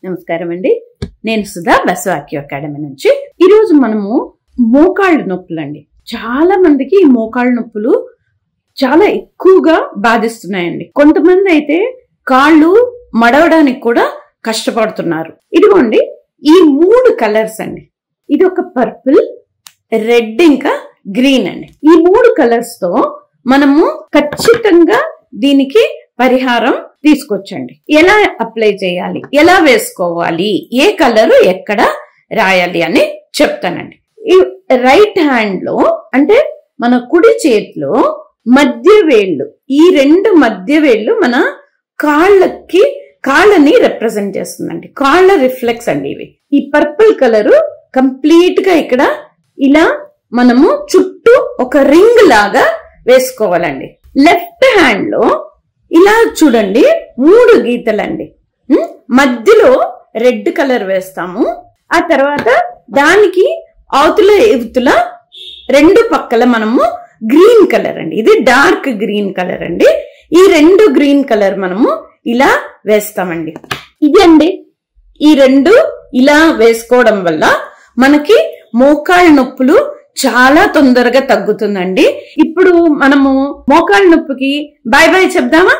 నమస్కారం అండి. నేను సుధా బసవాక్యూ అకాడమీ నుంచి. ఈ రోజు మనము మోకాళ్ళు నొప్పులండి. చాలా మందికి ఈ మోకాళ్ళ నొప్పులు చాలా ఎక్కువగా బాధిస్తున్నాయండి. కొంతమంది అయితే కాళ్ళు మడవడానికి కూడా కష్టపడుతున్నారు. ఇదిగోండి ఈ 3 కలర్స్ అండి. ఇది ఒక పర్పుల్, రెడ్ ఇంకా గ్రీన్ అండి. ఈ 3 కలర్స్ తో మనము ఖచ్చితంగా దీనికి పరిహారం తీసుకొచ్చండి. ఎలా అప్లై చేయాలి, ఎలా వేసుకోవాలి, ఏ కలరు ఎక్కడ రాయాలి అని చెప్తానండి. ఈ రైట్ హ్యాండ్ లో అంటే మన కుడి చేతిలో మధ్య వేళ్ళు, ఈ 2 మధ్య వేళ్ళు మన కాళ్ళని రిప్రజెంట్ చేస్తుందండి. కాళ్ళ రిఫ్లెక్స్ అండి ఇవి. ఈ పర్పుల్ కలరు కంప్లీట్ గా ఇక్కడ ఇలా మనము చుట్టూ ఒక రింగ్ లాగా వేసుకోవాలండి. లెఫ్ట్ హ్యాండ్ లో ఇలా చూడండి 3 గీతలండి. మధ్యలో రెడ్ కలర్ వేస్తాము. ఆ తర్వాత దానికి అవతల ఇవతల 2 పక్కల మనము గ్రీన్ కలర్ అండి, ఇది డార్క్ గ్రీన్ కలర్ అండి. ఈ 2 గ్రీన్ కలర్ మనము ఇలా వేస్తామండి. ఇది అండి, ఈ 2 ఇలా వేసుకోవడం వల్ల మనకి మోకాళ్ళ నొప్పులు చాలా తొందరగా తగ్గుతుందండి. ఇప్పుడు మనము మోకాళ్ళ నొప్పికి బాయ్ బాయ్ చెప్దామా?